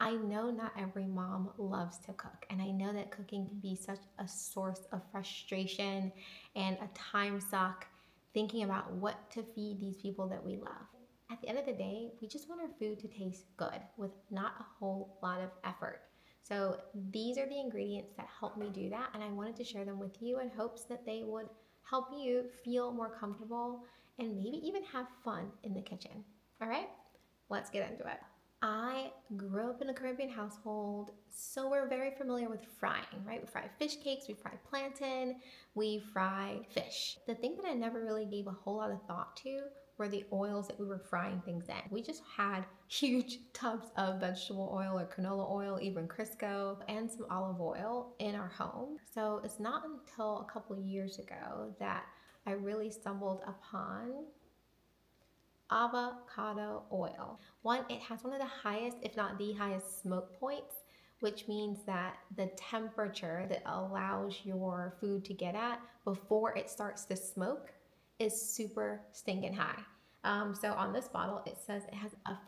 I know not every mom loves to cook, and I know that cooking can be such a source of frustration and a time suck thinking about what to feed these people that we love. At the end of the day, we just want our food to taste good with not a whole lot of effort. So these are the ingredients that help me do that, and I wanted to share them with you in hopes that they would help you feel more comfortable and maybe even have fun in the kitchen. All right, let's get into it. I grew up in a Caribbean household, so we're very familiar with frying, right? We fry fish cakes, we fry plantain, we fry fish. The thing that I never really gave a whole lot of thought to were the oils that we were frying things in. We just had huge tubs of vegetable oil or canola oil, even Crisco, and some olive oil in our home. So it's not until a couple years ago that I really stumbled upon avocado oil. One, it has one of the highest, if not the highest, smoke points, which means that the temperature that allows your food to get at before it starts to smoke is super stinking high. So on this bottle, it says it has a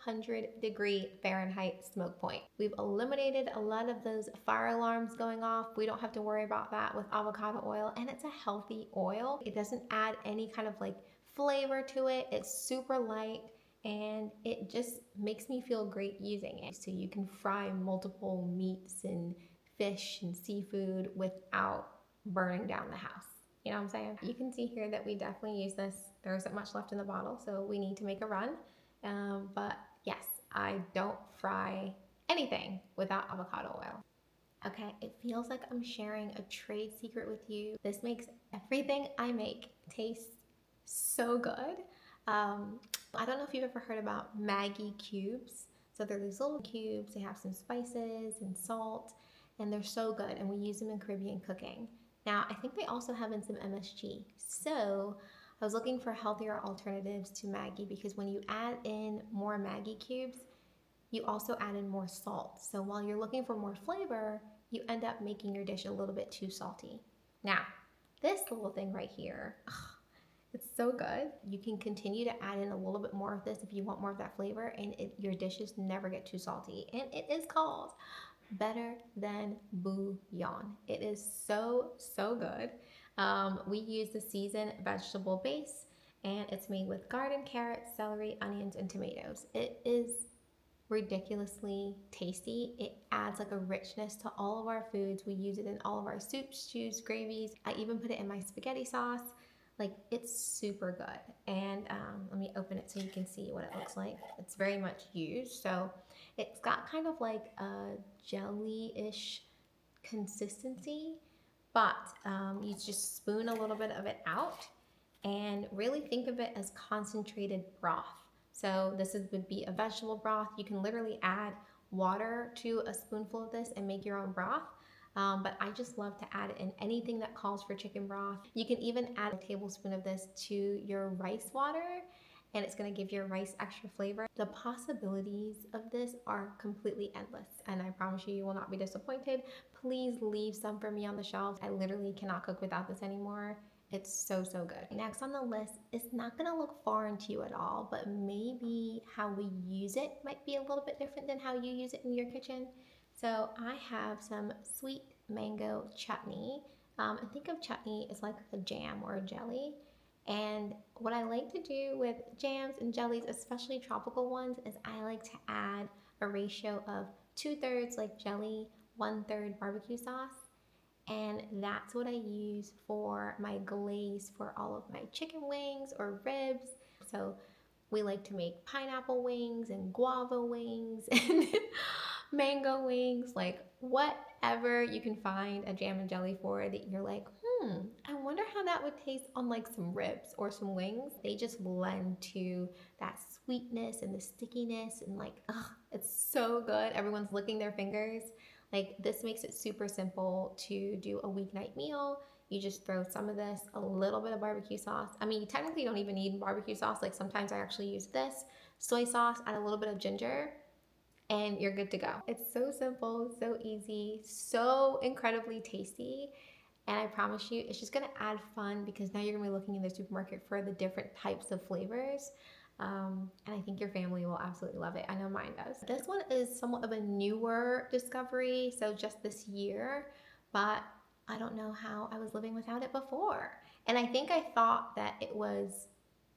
500-degree Fahrenheit smoke point. We've eliminated a lot of those fire alarms going off. We don't have to worry about that with avocado oil, and it's a healthy oil. It doesn't add any kind of like flavor to it. It's super light and it just makes me feel great using it. So you can fry multiple meats and fish and seafood without burning down the house. You know what I'm saying? You can see here that we definitely use this. There isn't much left in the bottle, so we need to make a run. But yes, I don't fry anything without avocado oil. Okay, it feels like I'm sharing a trade secret with you. This makes everything I make taste so good. I don't know if you've ever heard about Maggi cubes. So they're these little cubes, they have some spices and salt, and they're so good, and we use them in Caribbean cooking. Now, I think they also have in some MSG. So I was looking for healthier alternatives to Maggi because when you add in more Maggi cubes, you also add in more salt. So while you're looking for more flavor, you end up making your dish a little bit too salty. Now, this little thing right here, it's so good. You can continue to add in a little bit more of this if you want more of that flavor, and your dishes never get too salty. And it is called Better Than Bouillon. It is so, so good. We use the seasoned vegetable base, and it's made with garden carrots, celery, onions, and tomatoes. It is ridiculously tasty. It adds like a richness to all of our foods. We use it in all of our soups, stews, gravies. I even put it in my spaghetti sauce. Like, it's super good. And let me open it so you can see what it looks like. It's very much used. So it's got kind of like a jelly-ish consistency, but you just spoon a little bit of it out and really think of it as concentrated broth. So this would be a vegetable broth. You can literally add water to a spoonful of this and make your own broth. But I just love to add it in anything that calls for chicken broth. You can even add a tablespoon of this to your rice water, and it's gonna give your rice extra flavor. The possibilities of this are completely endless, and I promise you, you will not be disappointed. Please leave some for me on the shelf. I literally cannot cook without this anymore. It's so, so good. Next on the list, it's not gonna look foreign to you at all, but maybe how we use it might be a little bit different than how you use it in your kitchen. So I have some sweet mango chutney. And think of chutney as like a jam or a jelly. And what I like to do with jams and jellies, especially tropical ones, is I like to add a ratio of 2/3 like jelly, 1/3 barbecue sauce. And that's what I use for my glaze for all of my chicken wings or ribs. So we like to make pineapple wings and guava wings and mango wings, like whatever you can find a jam and jelly for that you're like, I wonder how that would taste on like some ribs or some wings. They just lend to that sweetness and the stickiness and like, it's so good. Everyone's licking their fingers. Like, this makes it super simple to do a weeknight meal. You just throw some of this, a little bit of barbecue sauce. I mean, you technically don't even need barbecue sauce. Like, sometimes I actually use this, soy sauce, add a little bit of ginger, and you're good to go. It's so simple, so easy, so incredibly tasty. And I promise you, it's just gonna add fun because now you're gonna be looking in the supermarket for the different types of flavors. And I think your family will absolutely love it. I know mine does. This one is somewhat of a newer discovery, so just this year, but I don't know how I was living without it before. And I think I thought that it was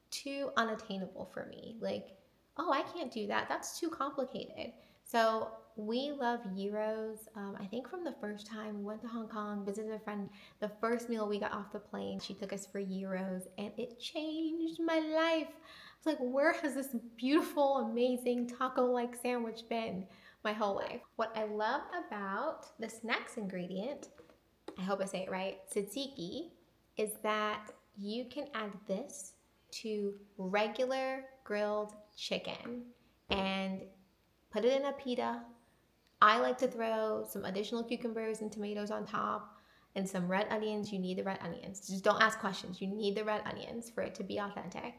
too unattainable for me. Like, oh, I can't do that. That's too complicated. So we love gyros. I think from the first time we went to Hong Kong, visited a friend, the first meal we got off the plane, she took us for gyros, and it changed my life. It's like, where has this beautiful, amazing taco-like sandwich been my whole life? What I love about this next ingredient, I hope I say it right, tzatziki, is that you can add this to regular grilled chicken and put it in a pita. I like to throw some additional cucumbers and tomatoes on top and some red onions. You need the red onions. Just don't ask questions. You need the red onions for it to be authentic.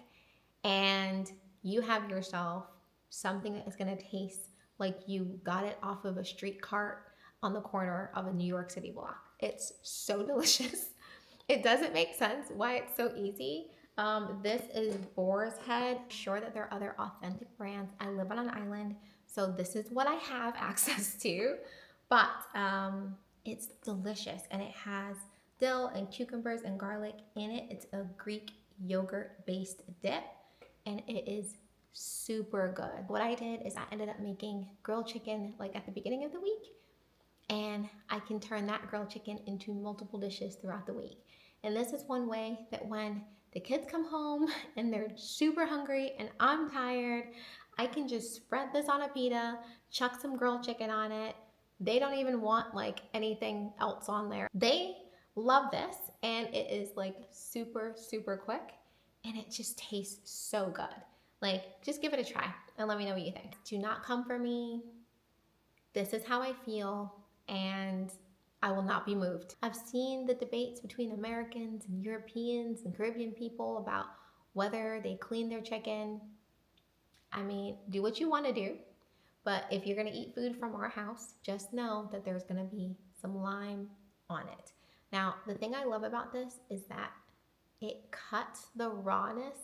And you have yourself something that is going to taste like you got it off of a street cart on the corner of a New York City block. It's so delicious. It doesn't make sense why it's so easy. This is Boar's Head. I'm sure that there are other authentic brands. I live on an island, so this is what I have access to. But it's delicious, and it has dill and cucumbers and garlic in it. It's a Greek yogurt-based dip, and it is super good. What I did is I ended up making grilled chicken like at the beginning of the week, and I can turn that grilled chicken into multiple dishes throughout the week. And this is one way that when the kids come home and they're super hungry and I'm tired, I can just spread this on a pita, chuck some grilled chicken on it. They don't even want like anything else on there. They love this, and it is like super, super quick, and it just tastes so good. Like, just give it a try and let me know what you think. Do not come for me. This is how I feel, and I will not be moved. I've seen the debates between Americans and Europeans and Caribbean people about whether they clean their chicken. I mean, do what you want to do, but if you're gonna eat food from our house, just know that there's gonna be some lime on it. Now, the thing I love about this is that it cuts the rawness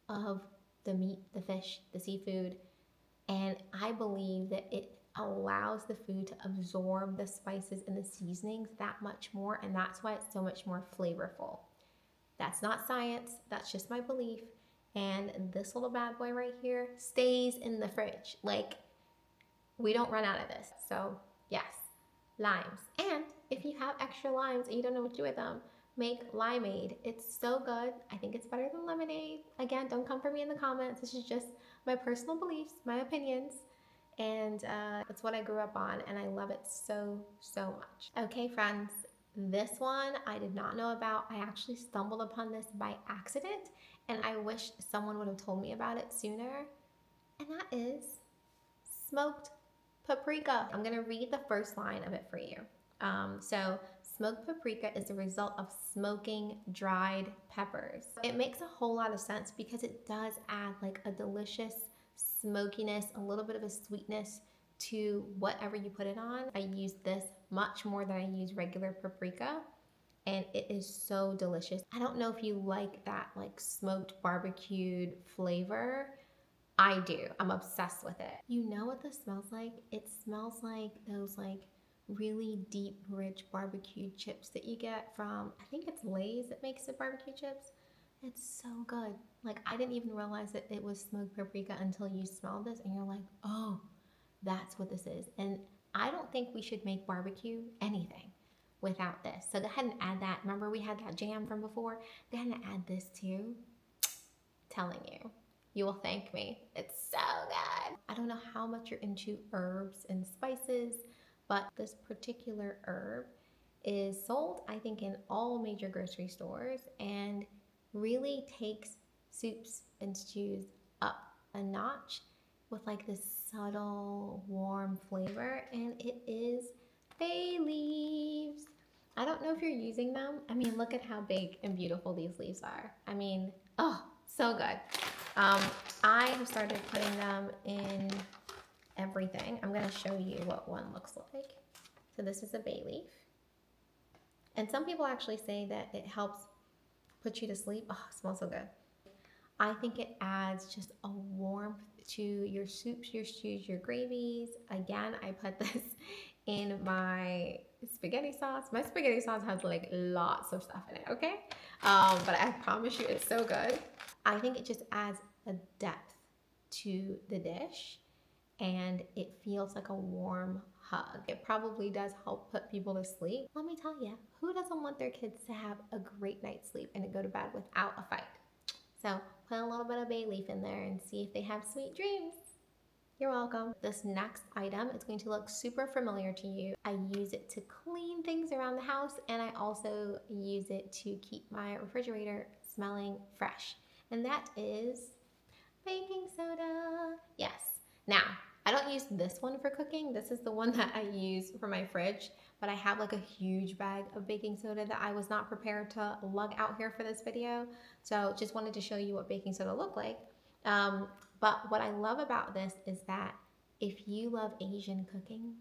of the meat, the fish, the seafood, and I believe that it allows the food to absorb the spices and the seasonings that much more, and that's why it's so much more flavorful. That's not science, that's just my belief. And this little bad boy right here stays in the fridge. Like, we don't run out of this. So yes, limes. And if you have extra limes and you don't know what to do with them, make limeade. It's so good. I think it's better than lemonade. Again, don't come for me in the comments. This is just my personal beliefs, my opinions, and it's what I grew up on, and I love it so, so much. Okay, friends, this one I did not know about. I actually stumbled upon this by accident, and I wish someone would have told me about it sooner, and that is smoked paprika. I'm gonna read the first line of it for you. So smoked paprika is the result of smoking dried peppers. It makes a whole lot of sense because it does add like a delicious smokiness, a little bit of a sweetness to whatever you put it on. I use this much more than I use regular paprika, and it is so delicious. I don't know if you like that like smoked barbecued flavor. I do. I'm obsessed with it. You know what this smells like? It smells like those like really deep, rich barbecued chips that you get from, I think it's Lay's that makes the barbecue chips. It's so good. Like, I didn't even realize that it was smoked paprika until you smell this and you're like, oh, that's what this is. And I don't think we should make barbecue anything without this. So go ahead and add that. Remember we had that jam from before? Go ahead and add this too. Telling you. You will thank me. It's so good. I don't know how much you're into herbs and spices, but this particular herb is sold, I think, in all major grocery stores and really takes soups and stews up a notch with like this subtle, warm flavor, and it is bay leaves. I don't know if you're using them. I mean, look at how big and beautiful these leaves are. I mean, oh, so good. I have started putting them in everything. I'm gonna show you what one looks like. So this is a bay leaf. And some people actually say that it helps put you to sleep. Oh, it smells so good. I think it adds just a warmth to your soups, your stews, your gravies. Again, I put this in my spaghetti sauce. My spaghetti sauce has like lots of stuff in it, okay? But I promise you it's so good. I think it just adds a depth to the dish and it feels like a warm hug. It probably does help put people to sleep. Let me tell you, who doesn't want their kids to have a great night's sleep and to go to bed without a fight? So put a little bit of bay leaf in there and see if they have sweet dreams. You're welcome. This next item is going to look super familiar to you. I use it to clean things around the house, and I also use it to keep my refrigerator smelling fresh. And that is baking soda. Yes. Now, I don't use this one for cooking. This is the one that I use for my fridge, but I have like a huge bag of baking soda that I was not prepared to lug out here for this video. So just wanted to show you what baking soda looked like. But what I love about this is that if you love Asian cooking,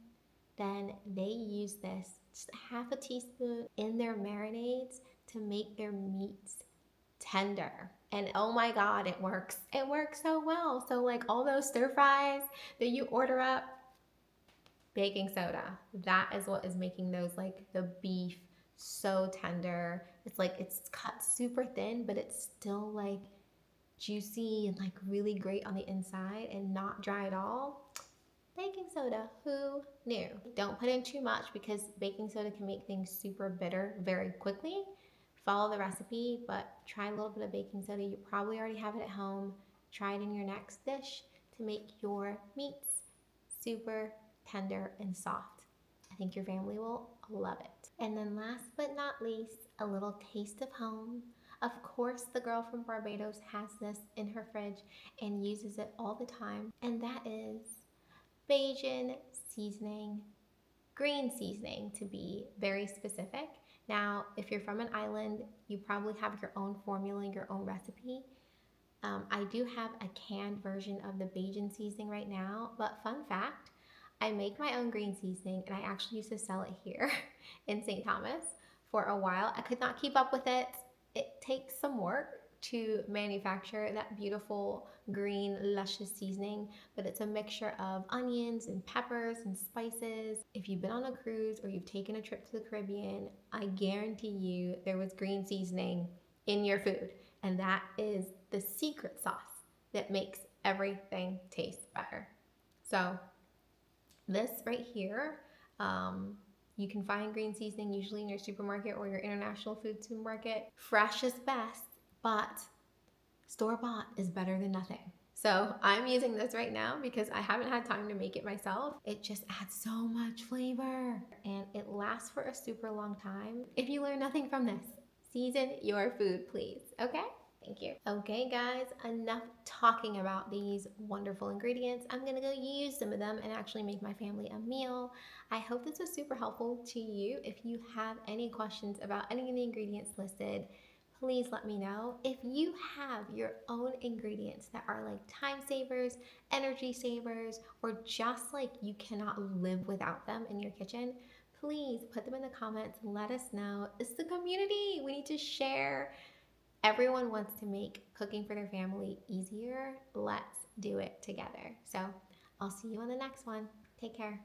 then they use this just half a teaspoon in their marinades to make their meats tender. And oh my God, it works. It works so well. So like all those stir fries that you order up, baking soda, that is what is making those like the beef so tender. It's like it's cut super thin, but it's still like juicy and like really great on the inside and not dry at all. Baking soda, who knew? Don't put in too much because baking soda can make things super bitter very quickly. Follow the recipe, but try a little bit of baking soda. You probably already have it at home. Try it in your next dish to make your meats super tender and soft. I think your family will love it. And then last but not least, a little taste of home. Of course, the girl from Barbados has this in her fridge and uses it all the time, and that is Bajan seasoning, green seasoning to be very specific. Now, if you're from an island, you probably have your own formula, your own recipe. I do have a canned version of the Bajan seasoning right now, but fun fact, I make my own green seasoning and I actually used to sell it here in St. Thomas for a while. I could not keep up with it. It takes some work to manufacture that beautiful green luscious seasoning, but it's a mixture of onions and peppers and spices. If you've been on a cruise or you've taken a trip to the Caribbean, I guarantee you there was green seasoning in your food, and that is the secret sauce that makes everything taste better. So this right here, you can find green seasoning usually in your supermarket or your international food supermarket. Fresh is best, but store-bought is better than nothing. So I'm using this right now because I haven't had time to make it myself. It just adds so much flavor and it lasts for a super long time. If you learn nothing from this, season your food, please, okay? Thank you. Okay guys, enough talking about these wonderful ingredients. I'm gonna go use some of them and actually make my family a meal. I hope this was super helpful to you. If you have any questions about any of the ingredients listed, please let me know. If you have your own ingredients that are like time savers, energy savers, or just like you cannot live without them in your kitchen, please put them in the comments. Let us know. It's the community. We need to share. Everyone wants to make cooking for their family easier. Let's do it together. So I'll see you on the next one. Take care.